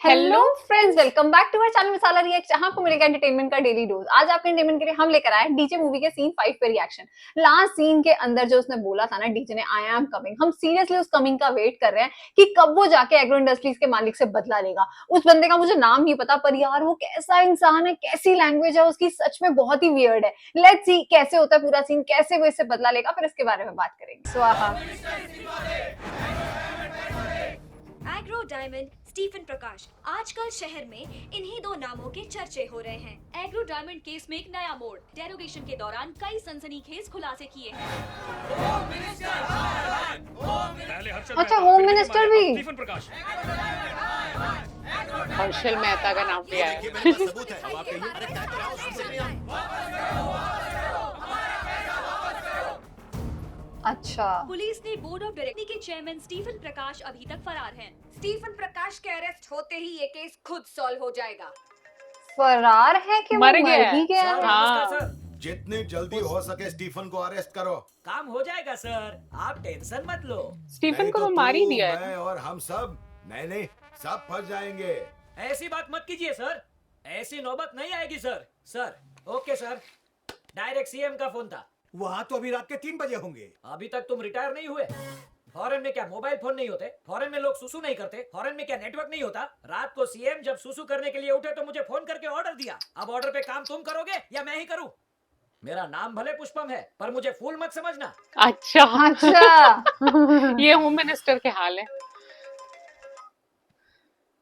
Hello friends, welcome back to our channel Masala react, जहां आपको मिलेगा एंटरटेनमेंट का डेली डोज। आज आपके एंटरटेनमेंट के लिए हम लेकर आए हैं डीजे मूवी के सीन 5 पे रिएक्शन। लास्ट सीन के अंदर जो उसने बोला था ना डीजे ने, आई एम कमिंग, हम सीरियसली उस कमिंग का वेट कर रहे हैं कि कब वो जाके एग्रो इंडस्ट्रीज के मालिक से बदला लेगा। उस बंदे का मुझे नाम नहीं पता, पर यार वो कैसा इंसान है, कैसी लैंग्वेज है उसकी, सच में बहुत ही वियर्ड है। लेट्स सी कैसे होता है पूरा सीन, कैसे वो इससे बदला लेगा, फिर इसके बारे में बात करेंगे। स्वाहा। एग्रो डायमंड स्टीफन प्रकाश। आजकल शहर में इन्हीं दो नामों के चर्चे हो रहे हैं। एग्रो डायमंड केस में एक नया मोड़। डेरोगेशन के दौरान कई सनसनीखेज खुलासे किए हैं। अच्छा, होम मिनिस्टर भी। स्टीफन प्रकाश। हर्षल मेहता का नाम भी आया। अच्छा, पुलिस ने बोर्ड ऑफ डायरेक्टर के चेयरमैन स्टीफन प्रकाश अभी तक फरार हैं। स्टीफन प्रकाश के अरेस्ट होते ही ये केस खुद सॉल्व हो जाएगा। फरार है कि वो मर मर गया ही गया सर, है? हाँ। नमस्कार सर। जितनी जल्दी हो सके स्टीफन को अरेस्ट करो। काम हो जाएगा सर, आप टेंशन मत लो। स्टीफन नहीं को तो तू, मार ही दिया है। मैं और हम सब नहीं सब फंस जाएंगे। ऐसी बात मत कीजिए सर, ऐसी नौबत नहीं आएगी sir. Sir okay sir, direct CM का फोन था। वहाँ तो अभी रात के 3 बजे होंगे। अभी तक तुम रिटायर नहीं हुए। फॉरेन में क्या मोबाइल फोन नहीं होते? फॉरेन में लोग सुसु नहीं करते? फॉरेन में क्या नेटवर्क नहीं होता? रात को सीएम जब सुसु करने के लिए उठे तो मुझे फोन करके ऑर्डर दिया। अब ऑर्डर पे काम तुम करोगे या मैं ही करूं? मेरा नाम भले पुष्पम है, पर मुझे फूल मत समझना। अच्छा अच्छा। ये होम मिनिस्टर के हाल है।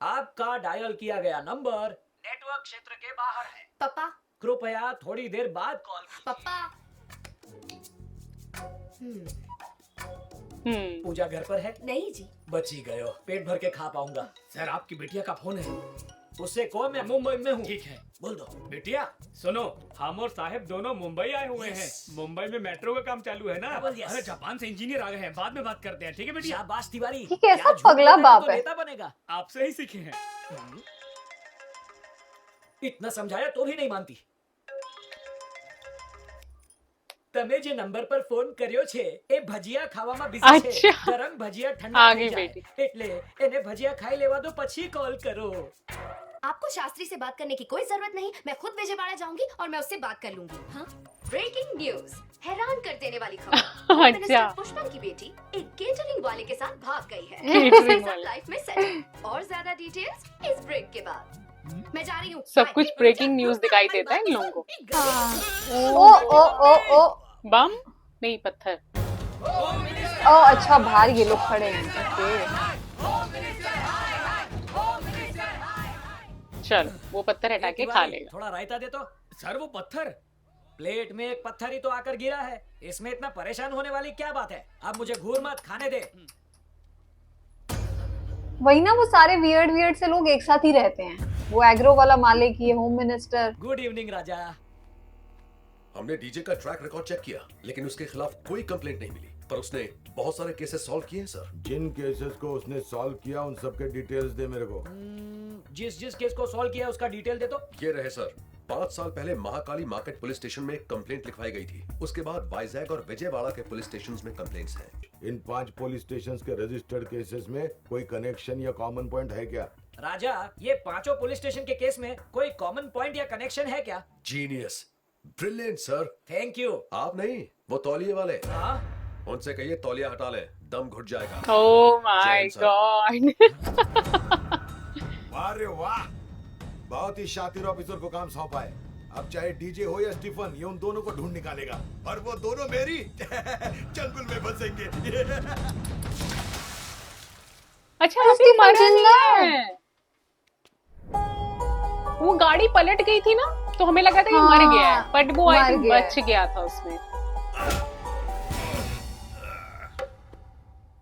आपका डायल किया गया नंबर नेटवर्क क्षेत्र के बाहर है। पापा, कृपया थोड़ी देर बाद कॉल कीजिए। पापा। पूजा घर पर है? नहीं जी। बची गयो, पेट भर के खा पाऊंगा। सर आपकी बिटिया का फोन है, उससे कहो मैं मुंबई में हूँ। ठीक है, बोल दो। बिटिया सुनो, हम और साहेब दोनों मुंबई आए हुए हैं। मुंबई में मेट्रो का काम चालू है ना। Double yes. अरे जापान से इंजीनियर आ गए हैं, बाद में बात करते हैं, ठीक है बिटिया? शाबाश तिवारी। ये कैसा क्या झूठ पगला बोलेगा बाप तो है? नेता बनेगा। आपसे ही सीखे हैं। इतना समझाया तो भी नहीं मानती। તમે જે નંબર પર ફોન કર્યો છે એ ભજીયા ખાવામાં બિઝી છે। अच्छा। ગરમ ભજીયા ઠંડા आ થઈ गई જાય बेटी। એટલે એને ભજીયા ખાઈ લેવા દો પછી કॉल करो। आपको शास्त्री से बात करने की कोई जरूरत नहीं। मैं खुद विजयवाड़ा जाऊंगी और मैं उससे बात कर लूंगी। हाँ? ब्रेकिंग न्यूज, हैरान कर देने वाली खबर। होम अच्छा। मिनिस्टर पुष्पम की बेटी एक केटरिंग वाले के साथ भाग गई है। केटरिंग उसके साथ वाले। लाइफ में सेटल। और ज्यादा डिटेल्स इस ब्रेक के बाद। मैं जा रही हूँ। सब कुछ ब्रेकिंग न्यूज दिखाई देता है इन लोगों को। ओ ओ ओ ओ बम नहीं, पत्थर। ओ, अच्छा, बाहर ये लोग खड़े हैं। ओके। चलो वो पत्थर हटा के खा लेगा। थोड़ा रायता दे तो। सर वो पत्थर। प्लेट में एक पत्थर ही तो आकर गिरा है, इसमें इतना परेशान होने वाली क्या बात है? अब मुझे घूर मत, खाने दे। वही ना, वो सारे वियर्ड वियर्ड से लोग एक साथ ही रहते हैं। वो एग्रो वाला मालिक, ये होम मिनिस्टर। गुड इवनिंग राजा। हमने डीजे का ट्रैक रिकॉर्ड चेक किया, लेकिन उसके खिलाफ कोई कंप्लेंट नहीं मिली, पर उसने बहुत सारे केसेस सॉल्व किए हैं सर। जिन केसेस को उसने सॉल्व किया उन सब के डिटेल्स दे मेरे को। जिस जिस केस को सॉल्व किया उसका डिटेल दे तो। ये रहे सर। 5 साल पहले महाकाली मार्केट पुलिस स्टेशन में एक कंप्लेंट लिखवाई गई थी। उसके बाद वाइजैग और विजयवाड़ा के पुलिस स्टेशंस में कंप्लेंट्स हैं। इन 5 पुलिस स्टेशंस के रजिस्टर्ड केसेस में कोई कनेक्शन या कॉमन पॉइंट है क्या? राजा, ये पांचों पुलिस स्टेशन के केस में कोई कॉमन पॉइंट या कनेक्शन है क्या? Genius, brilliant sir. Thank you. आप नहीं, वो तौलिए वाले। हाँ? उनसे कहिए तौलिया हटा लें, दम घुट जाएगा। Oh my Jain sir. God. वाह रे वाह, बहुत ही शातिर ऑफिसर को काम सौंपा है। अब चाहे डीजे हो या स्टीफन, ये उन दोनों को ढूंढ निकालेगा, और वो दोनों मेरी जंगल में बसेंगे। अच्छा अरे अभी स्टीफन मरा जिंदा नहीं है। वो गाड़ी पलट गई थी ना, तो हमें लगा था कि मर गया है, बट वो आई मर थिंक गया है। बच गया था उसमें।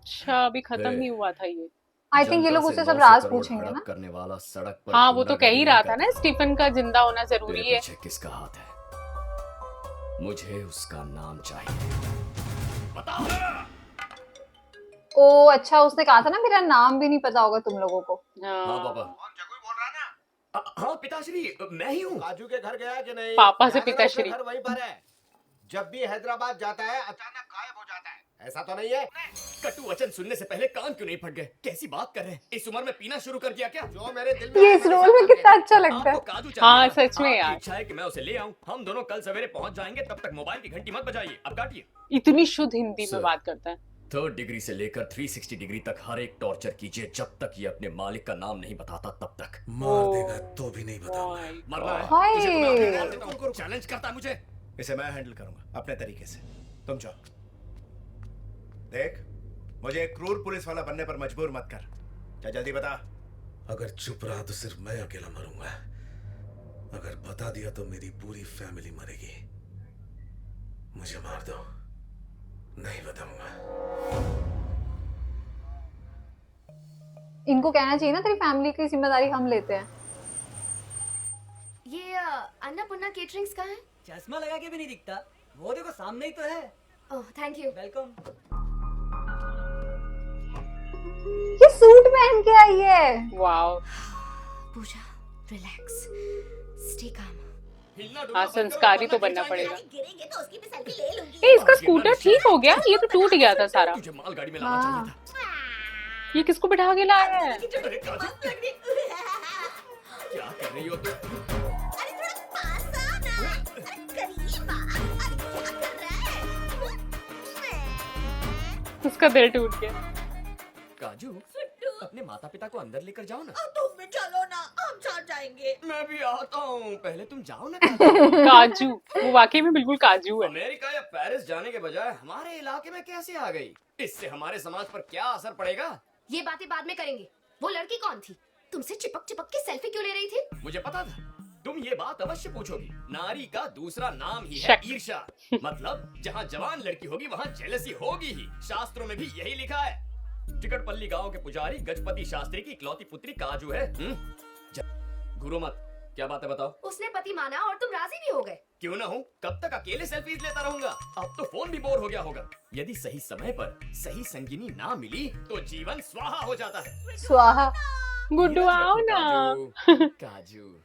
अच्छा अभी खत्म ही हुआ था ये। आई थिंक ये लोग उससे सब राज पूछेंगे ना। करने वाला सड़क पर हाँ वो तो कह ही रहा था गुंडागर्दी ना, स्टीफन का जिंदा होना जरूरी तेरे है। पीछे किसका हाथ है? मुझे उसका नाम चाहिए। ओ अच्छा, उसने कहा था ना मेरा नाम भी नहीं पता होगा तुम लोगों को। हाँ बाबा। हाँ पिताश्री, मैं ही हूँ। काजू के घर गया कि नहीं? पापा से ध्यान रखो, पिताश्री। घर वहीं पर है। जब भी हैदराबाद जाता है अचानक गायब हो जाता है। ऐसा तो नहीं है? कटु वचन सुनने से पहले कान क्यों नहीं फट गए? कैसी बात कर रहे हैं? इस उम्र में पीना शुरू कर दिया क्या? जो मेरे दिल में ये इस रोल में कितना अच्छा लगता है। आपको काजू हाँ, चाहिए? सच में आपकी यार। इच्छा है कि मैं उसे ले आऊं? हम दोनों कल सवेरे पहुंच जाएंगे, तब तक मोबाइल की घंटी मत बजाइए। अब काटिए। इतनी शुद्ध हिंदी सर। में बात करता है। 3rd डिग्री से लेकर 360 डिग्री तक हर एक टॉर्चर कीजिए, जब तक ये अपने मालिक का नाम नहीं बताता तब तक। मार देगा तो भी नहीं बताऊंगा। मरना है? हाय। तुझे तो मैं अपने मार देता हूं। चैलेंज करता है मुझे। इसे मैं हैंडल करूंगा अपने तरीके से। तुम जाओ। देख, मुझे एक क्रूर पुलिस वाला बनने पर मजबूर मत कर। क्या जल्दी बता। अगर चुप रहा तो सिर्फ मैं अकेला मरूंगा। अगर बता दिया तो मेरी पूरी फैमिली मरेगी। मुझे मार दो, नहीं बताऊंगा। इनको कहना चाहिए ना तेरी फैमिली की जिम्मेदारी हम लेते हैं। ये अन्नपूर्णा केटरिंग्स कहाँ है? चश्मा लगा के भी नहीं दिखता। वो देखो सामने ही तो है। Oh thank you. वेलकम। ये सूट पहन के आई है। वाओ। पूजा, रिलैक्स, स्टे काम। हाँ, संस्कारी तो बनना पड़ेगा। गिरेंगे तो उसकी भी सेल्फी ले लूंगी। ए, इसका स्कूटर ठीक हो गया? ये तो टूट गया था सारा। तुझे मालगाड़ी में लाना चाहिए था। ये किसको बिठा के लाया है? अरे काजू, क्या कर रही हो तुम? अरे थोड़ा पास आ ना। अरे करीब आ। अरे क्या कर रहा है? उसका दिल टूट गया। काजू, अपने माता पिता को अंदर लेकर जाओ ना। तुम भी चलो ना, हम साथ जाएंगे। मैं भी आता हूँ, पहले तुम जाओ ना। काजू, वो वाकई में बिल्कुल काजू है। अमेरिका या पेरिस जाने के बजाय हमारे इलाके में कैसे आ गई? इससे हमारे समाज पर क्या असर पड़ेगा? ये बातें बाद में करेंगे। वो लड़की कौन थी? तुमसे चिपक चिपक के सेल्फी क्यों ले रही थी? मुझे पता था तुम ये बात अवश्य पूछोगी। नारी का दूसरा नाम ही है शक। ईर्ष्या। मतलब जहाँ जवान लड़की होगी वहाँ जेलसी होगी ही। शास्त्रों में भी यही लिखा है। टिकटपल्ली गांव के पुजारी गजपति शास्त्री की इकलौती पुत्री काजू है। घूरो मत। क्या बात है बताओ? उसने पति माना और तुम राजी भी हो गए। क्यों ना हूँ, कब तक अकेले सेल्फीज लेता रहूंगा? अब तो फोन भी बोर हो गया होगा। यदि सही समय पर सही संगिनी ना मिली तो जीवन स्वाहा हो जाता है। स्वाहा। गुड्डू आओ ना। काजू, काजू।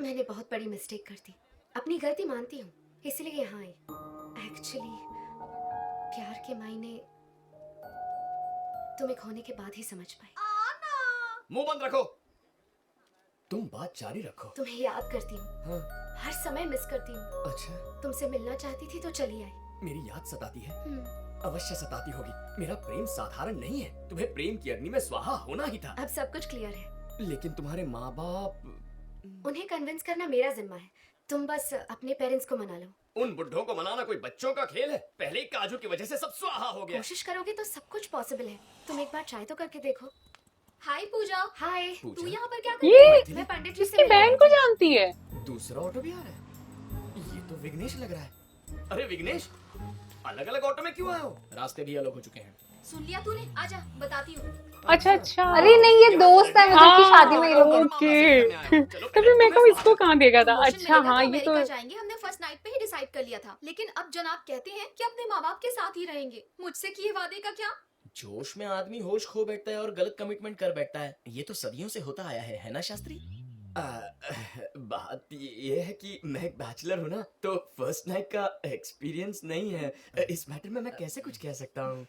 मैंने बहुत बड़ी मिस्टेक कर दी। अपनी गलती मानती हूँ, इसलिए यहाँ आई। एक्चुअली प्यार के मायने तुम एक होने के बाद ही समझ पाई। मुंह बंद रखो। तुम बात जारी रखो। तुम्हें याद करती हूँ। हाँ। हर समय मिस करती हूँ। अच्छा, तुमसे मिलना चाहती थी तो चली आई। मेरी याद सताती है? हम्म, अवश्य सताती होगी। मेरा प्रेम साधारण नहीं है। तुम्हें प्रेम की अग्नि में स्वाहा होना ही था। अब सब कुछ क्लियर है। लेकिन तुम्हारे माँ बाप, उन्हें कन्विंस करना मेरा जिम्मा है। तुम बस अपने पेरेंट्स को मना लो। उन बुढ़ों को मनाना कोई बच्चों का खेल है? पहले ही काजू की वजह से सब स्वाहा हो गया। कोशिश करोगे तो सब कुछ पॉसिबल है। तुम एक बार ट्राई तो करके देखो। हाय पूजा। हाय। तू यहाँ पर क्या कर ये रही है? मैं पंडित जी से इसकी मिलने बहन आई को थी। जानती है। दूसरा ऑटो भी आ रहा है। ये तो विघ्नेश लग रहा है। अरे विघ्नेश, अलग अलग ऑटो में क्यों आए हो? रास्ते भी अलग हो चुके हैं। सुन लिया तूने? आजा बताती हूँ। अच्छा अच्छा। अरे नहीं, ये दोस्त है मतलब की शादी में ये लोग। ओके। तभी मैं कब इसको कहाँ देखा था। प्रमोशन अच्छा मिलेगा हाँ, तो ये तो अमेरिका जाएंगे। हमने फर्स्ट नाइट पे ही डिसाइड कर लिया था। लेकिन अब जनाब कहते हैं कि अपने माँ बाप के साथ ही रहेंगे। मुझसे किए वादे का क्या? जोश में आदमी होश खो बैठता है और गलत कमिटमेंट कर बैठता है। ये तो सदियों से होता आया है ना शास्त्री? बात ये है कि मैं एक बैचलर हूँ ना, तो फर्स्ट नाइट का एक्सपीरियंस नहीं है। इस मैटर में मैं कैसे कुछ कह सकता हूँ?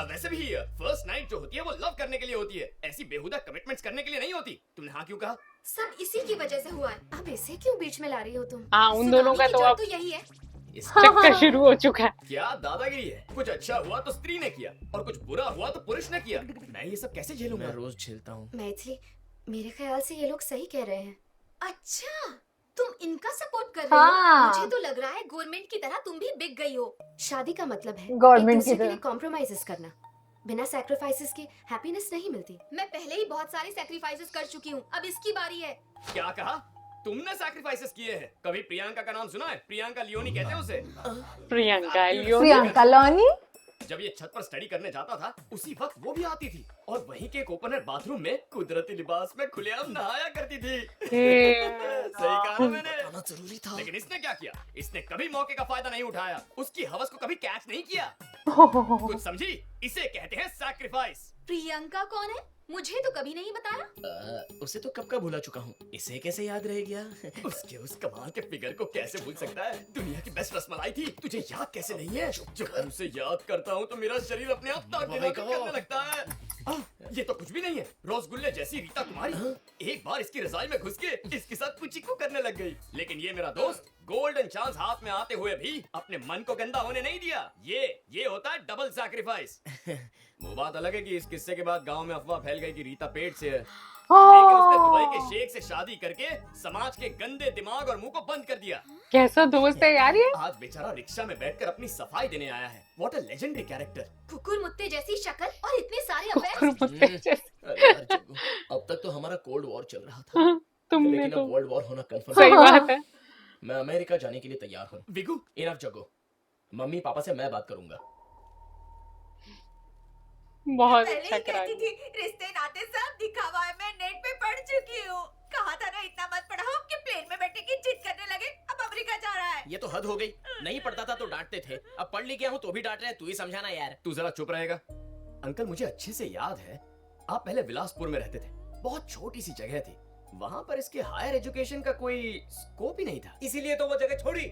वैसे भी फर्स्ट नाइट जो होती है वो लव करने के लिए होती है, ऐसी बेहुदा कमिटमेंट्स करने के लिए नहीं होती। तुमने हाँ क्यों कहा? सब इसी की वजह से हुआ है। अब इसे क्यों बीच में ला रही हो तुम? हाँ, उन दोनों का सुनामी की तो जड़ अब तो यही है। चक्कर शुरू हो चुका है। क्या दादागिरी है? कुछ अच्छा हुआ तो स्त्री ने किया और कुछ बुरा हुआ तो पुरुष ने किया। मैं ये सब कैसे झेलूंगा? मैं रोज झेलता हूँ। मैथिली, मेरे ख्याल से ये लोग सही कह रहे हैं। अच्छा, तुम इनका सपोर्ट कर रही हो? हाँ। मुझे तो लग रहा है गवर्नमेंट की तरह तुम भी बिक गई हो। शादी का मतलब है गवर्नमेंट एक दूसरे की के लिए तरह। कॉम्प्रोमाइजेस करना। बिना सैक्रिफाइसेस के हैप्पीनेस नहीं मिलती। मैं पहले ही बहुत सारे सैक्रिफाइसेस कर चुकी हूँ। अब इसकी बारी है। क्या कहा? तुमने सैक्रिफाइसेस किए हैं? कभी प्रियंका का नाम सुना है? प्रियंका लियोनी कहते हैं उसे। प्रियंका लियोनी। प्रियंका लोनी। जब ये छत पर स्टडी करने जाता था उसी वक्त वो भी आती थी और वहीं के एक ओपनर बाथरूम में कुदरती लिबास में खुलेआम नहाया करती थी। सही कहा ना मैंने? जरूरी था। लेकिन इसने क्या किया? इसने कभी मौके का फायदा नहीं उठाया, उसकी हवस को कभी कैच नहीं किया। कुछ समझी? इसे कहते हैं सैक्रिफाइस। प्रियंका कौन है? मुझे तो कभी नहीं बताया। उसे तो कब का भूला चुका हूँ, इसे कैसे याद रह गया? उसके उस कमाल के फिगर को कैसे भूल सकता है? दुनिया की बेस्ट रसमलाई थी, तुझे याद कैसे नहीं है? जब मैं उसे याद करता हूँ तो मेरा शरीर अपने आप करने लगता है। ये तो कुछ भी नहीं है, रसगुल्ले जैसी रीता कुमारी एक बार इसकी रजाई में घुस के इसके साथ कुचिक्कू करने लग गई। लेकिन ये मेरा दोस्त गोल्डन चांस हाथ में आते हुए भी अपने मन को गंदा होने नहीं दिया। ये होता है डबल सैक्रिफाइस। वो बात अलग है कि इस किस्से के बाद गांव में अफवाह फैल गई कि रीता पेट से है, लेकिन उसने दुबई के शेख से शादी करके समाज के गंदे दिमाग और मुंह को बंद कर दिया। कैसा दोस्त है यार ये। आज बेचारा रिक्शा में बैठकर अपनी सफाई देने आया है। What a legendary character. कुकुर मुत्ते जैसी शक्ल और इतने सारे कुकुर अफेयर्स। मुत्ते जैसे। अरे यार जग्गू, अब तक तो हमारा कोल्ड वॉर चल रहा था, तुमने लेकिन तो अब वर्ल्ड वॉर होना कंफर्म। सही बात है। मैं अमेरिका जाने के लिए तैयार हूँ। विगू इनफ जग्गू, मम्मी पापा से मैं बात करूंगा। बहुत पहले अच्छा ही करा। कहती थी रिश्ते नाते सब दिखावा है। मैं नेट पे पढ़ चुकी हूँ। कहा था ना इतना मत पढ़ाओ कि प्लेन में बैठने की जिद करने लगे। अब अमेरिका जा रहा है। ये तो हद हो गई। नहीं पढ़ता था तो डांटते थे, अब पढ़ लिख गया हूँ तो भी डांट रहे हैं। तू ही समझाना यार। तू जरा चुप रहेगा। अंकल मुझे अच्छे से याद है, आप पहले बिलासपुर में रहते थे। बहुत छोटी सी जगह थी, वहाँ पर इसके हायर एजुकेशन का कोई स्कोप ही नहीं था। इसीलिए तो वो जगह छोड़ी,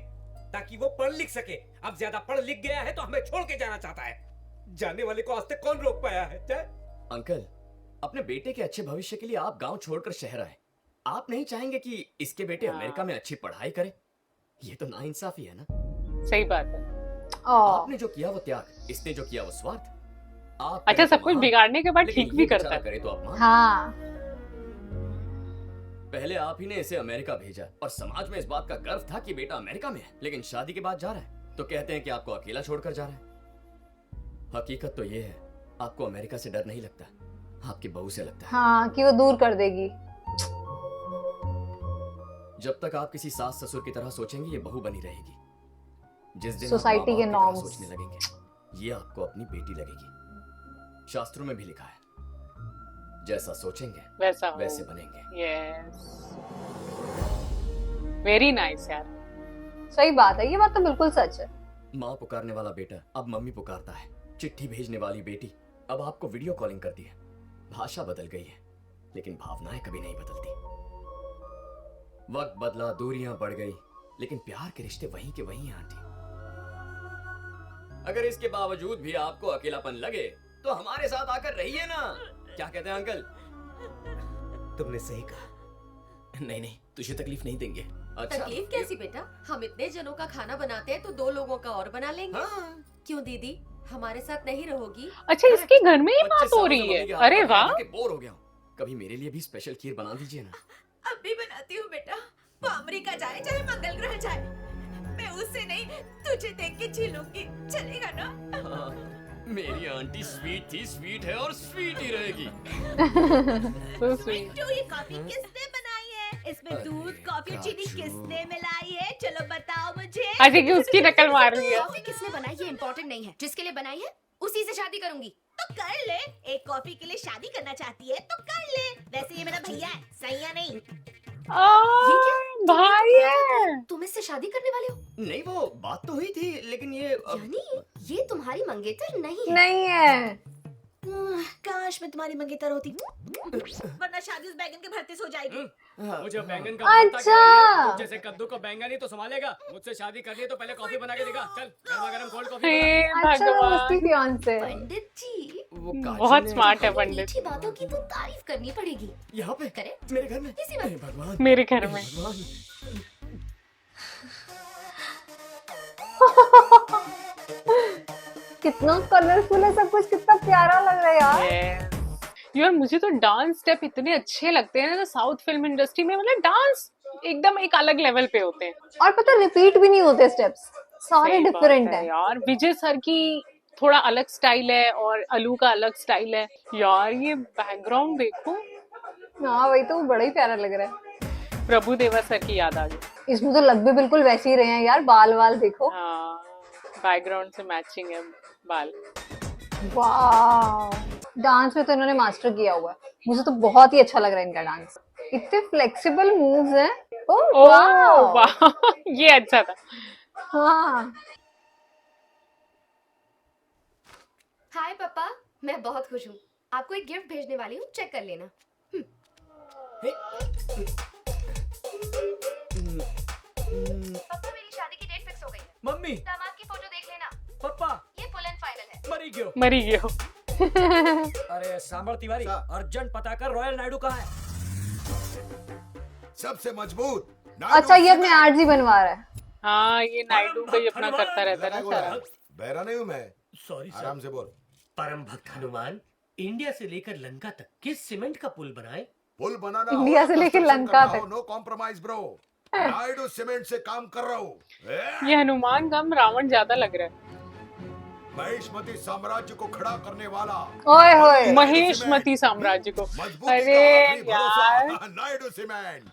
ताकि वो पढ़ लिख सके। अब ज्यादा पढ़ लिख गया है तो हमें छोड़ के जाना चाहता है। जाने वाले को आज तक कौन रोक पाया है? अंकल, अपने बेटे के अच्छे भविष्य के लिए आप गांव छोड़कर शहर आए। आप नहीं चाहेंगे कि इसके बेटे अमेरिका में अच्छी पढ़ाई करे? ये तो नाइंसाफी है ना। सही बात है। आपने जो किया वो त्याग, इसने जो किया वो स्वार्थ। आप अच्छा, सब कुछ बिगाड़ने के बाद लेकिन ठीक ये भी बेचारा करता है। करे तो अपमान। हाँ। पहले आप ही ने इसे अमेरिका भेजा और समाज में इस बात का गर्व था कि बेटा अमेरिका में है, लेकिन शादी के बाद जा रहा है तो कहते हैं कि आपको अकेला छोड़कर जा रहा है। हकीकत तो ये है, आपको अमेरिका से डर नहीं लगता, आपकी बहू से लगता है। हाँ, कि वो दूर कर देगी। जब तक आप किसी सास ससुर की तरह सोचेंगे ये बहू बनी रहेगी। जिस दिन सोसाइटी के नॉर्म्स सोचने लगेंगे ये आपको अपनी बेटी लगेगी। शास्त्रों में भी लिखा है, जैसा सोचेंगे वैसा वैसे बनेंगे। यस, वेरी नाइस यार। सही बात है, ये बात तो बिल्कुल सच है। माँ पुकारने वाला बेटा अब मम्मी पुकारता है, चिट्ठी भेजने वाली बेटी अब आपको वीडियो कॉलिंग करती है। भाषा बदल गई है लेकिन भावनाएं कभी नहीं बदलती। वक्त बदला, दूरियां बढ़ गई, लेकिन प्यार के रिश्ते वहीं के वहीं हैं आंटी। अगर इसके बावजूद भी आपको अकेलापन लगे तो हमारे साथ आकर रहिए ना। क्या कहते हैं अंकल? तुमने सही कहा। नहीं नहीं, तुझे तकलीफ नहीं देंगे। अच्छा तकलीफ कैसी बेटा? हम इतने जनों का खाना बनाते हैं तो 2 लोगों का और बना लेंगे। हाँ। क्यों दीदी, हमारे साथ नहीं रहोगी? अच्छा, इसके घर में ये 25 बात हो सालों से रही मम्मी है। के अरे हाथ में वाह। खा के बोर हो गया हूँ। कभी मेरे लिए भी स्पेशल खीर बना दीजिए ना। अब भी बनाती हूँ बेटा। वो अमेरिका जाए चाहे मंगल ग्रह जाए, मैं उससे नहीं तुझे देख के झीलूंगी। चलेगा ना? हाँ, मेरी आंटी स्वीट थी, स्वीट है और स्वीट ही रहेगी। So sweet. तो ये कॉफी किसने बनाई है? इसमें दूध, कॉफी और चीनी किसने मिलाई है? चलो बताओ मुझे। अच्छा कि उसकी नकल मार रही है। कॉफी किसने बनाई ये इम्पोर्टेंट नहीं है। जिसके लिए बनाई है उसी से शादी करूंगी। तो कर ले। एक कॉफी के लिए शादी करना चाहती है तो कर ले। वैसे ये मेरा भैया है, सैया नहीं। ये क्या? भाई है। तुम इससे शादी करने वाले हो? नहीं, वो बात तो हुई थी, लेकिन ये यानी ये तुम्हारी मंगेतर नहीं है? नहीं है। काश मैं तुम्हारी मंगेतर होती, वरना शादी उस बैगन के भरते से हो जाएगी। मुझे बैंगन का भरता अच्छा। क्या है? तुम जैसे कद्दू को बैंगन ही तो संभालेगा। मुझसे शादी करनी है तो पहले कॉफी बना के देगा। चल गर्मा गर्म कोल्ड कॉफी बना। हे अच्छा, वो उसकी भगवान, फियांसे। पंडित जी, वो काजू बहुत ने- स्मार्ट है हमें पंडित। मीठी बातों की तो तारीफ करनी पड़ेगी। यहाँ पे करे मेरे घर में। इसी वक्त। हे भगवान, मेरे घर में। हे भगवान। कितना कलरफुल है सब कुछ, कितना प्यारा लग रहा है यार। Yes. यार मुझे तो डांस स्टेप इतने अच्छे लगते हैं ना साउथ फिल्म इंडस्ट्री में। मतलब डांस एकदम एक अलग लेवल पे होते हैं। और पता रिपीट भी नहीं होते स्टेप्स, सारे सही बात डिफरेंट है। यार। विजय सर की थोड़ा अलग स्टाइल है और अलू का अलग स्टाइल है। यार ये बैकग्राउंड देखो, हाँ वही तो, बड़ा ही प्यारा लग रहा है। प्रभु देवा सर की याद आ गई। इसमें तो लग भी बिल्कुल वैसे ही रहे हैं यार, बाल वाल देखो। हाँ, बैकग्राउंड से मैचिंग है बाल। वाह, डांस में तो इन्होंने मास्टर किया हुआ है। मुझे तो बहुत ही अच्छा लग रहा है इनका डांस। इतने फ्लेक्सिबल मूव्स हैं। ओह वाह। वाह, ये अच्छा था। हाँ। हाय पापा, मैं बहुत खुश हूँ। आपको एक गिफ्ट भेजने वाली हूँ, चेक कर लेना। पापा, मेरी शादी की डेट फिक्स हो गई है। मम्मी, दामाद की फोटो देख लेना। पप्पा, ये फुल एंड फाइनल है। मरी क्यों? मरी गयो। अरे सांभर तिवारी, अर्जेंट पता कर रॉयल नायडू कहाँ है? सबसे मजबूत अच्छा ये अपने आरजी बनवा रहा है। हाँ ये नायडू का ही अपना करता रहता है ना सारा। बहरा नहीं हूँ मैं, सॉरी सर। आराम से बोल। परम भक्त हनुमान इंडिया से लेकर लंका तक किस सीमेंट का पुल बनाए? पुल बनाना इंडिया से लेकर लंका तक। No compromise bro. Naidu cement से काम कर रहा हूँ। ये हनुमान कम रावण ज्यादा लग रहा है। महिष्मती साम्राज्य को खड़ा करने वाला। ओए होए महेशमती साम्राज्य को। अरे यार नायडू सीमेंट।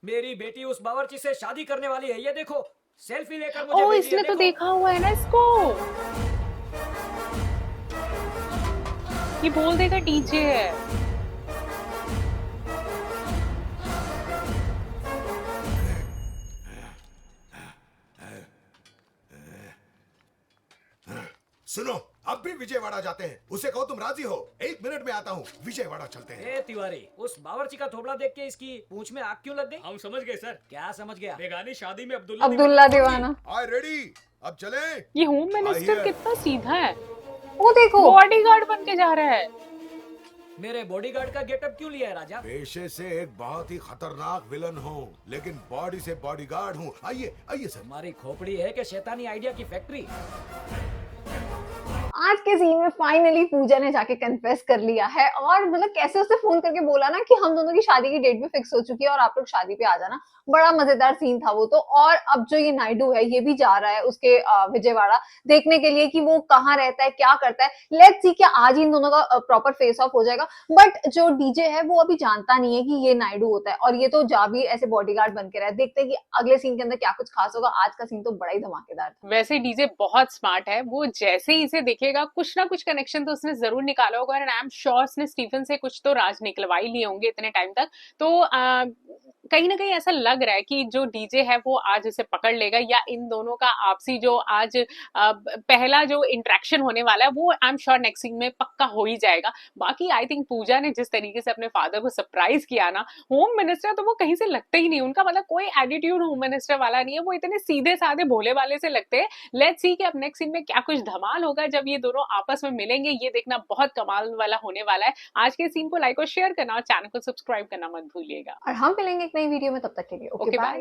मेरी बेटी उस बावर्ची से शादी करने वाली है, ये देखो सेल्फी लेकर मुझे ओ भेजी है, इसने तो देखो। देखा हुआ है ना इसको। ये बोल देगा डीजे है। सुनो, अब भी विजयवाड़ा जाते हैं। उसे कहो तुम राजी हो, 1 मिनट में आता हूँ। विजयवाड़ा चलते हैं। ए तिवारी, उस बावर्ची का थोबड़ा देख के इसकी पूंछ में आग क्यों लग गई? हम समझ गए सर। क्या समझ गया? बेगानी शादी में अब्दुल्ला अब्दुल्ला दीवाना। आए रेडी, अब चले। ये होम मिनिस्टर आइए। कितना सीधा है। वो देखो बॉडीगार्ड बन के जा रहा है। मेरे बॉडीगार्ड का गेटअप क्यों लिया है राजा? पेशे से एक बहुत ही खतरनाक विलन हूँ, लेकिन बॉडी से बॉडीगार्ड हूँ। आइए आइए सर। तुम्हारी खोपड़ी है कि शैतानी आइडिया की फैक्ट्री? आज के सीन में फाइनली पूजा ने जाके कन्फेस कर लिया है और मतलब कैसे उसे फोन करके बोला ना कि हम दोनों की शादी की डेट भी फिक्स हो चुकी है और आप लोग शादी पे आ जाना। बड़ा मजेदार सीन था वो तो। और अब जो ये नायडू है ये भी जा रहा है उसके विजयवाड़ा देखने के लिए कि वो कहाँ रहता है, क्या करता है। लेट्स सी कि आज ही इन दोनों का प्रॉपर फेस ऑफ हो जाएगा। बट जो डीजे है वो अभी जानता नहीं है कि ये नायडू होता है और ये तो जा भी ऐसे बॉडीगार्ड बन के रहा है। देखते हैं कि अगले सीन के अंदर क्या कुछ खास होगा। आज का सीन तो बड़ा ही धमाकेदार था। वैसे डीजे बहुत स्मार्ट है। वो जैसे ही इसे देखेगा कुछ ना कुछ कनेक्शन तो उसने जरूर निकाला होगा एंड आई एम श्योर उसने स्टीफन से कुछ तो राज निकलवा ही लिए होंगे इतने टाइम तक। तो कहीं ना कहीं ऐसा लग रहा है कि जो डीजे है वो आज उसे पकड़ लेगा या इन दोनों का आपसी जो आज पहला जो इंटरेक्शन होने वाला है वो I am sure next scene में पक्का हो ही जाएगा। बाकी आई थिंक पूजा ने जिस तरीके से अपने फादर को सरप्राइज किया ना, होम मिनिस्टर तो वो कहीं से लगते ही नहीं। उनका मतलब कोई एटीट्यूड होम मिनिस्टर वाला नहीं है। वो इतने सीधे साधे भोले वाले से लगते हैं। लेट्स सी कि अब नेक्स्ट सीन में क्या कुछ धमाल होगा जब ये दोनों आपस में मिलेंगे। ये देखना बहुत कमाल वाला होने वाला है। आज के सीन को लाइक और शेयर करना और चैनल को सब्सक्राइब करना मत भूलिएगा। और हम मिलेंगे एक नई वीडियो में, तब तक के लिए ओके बाय।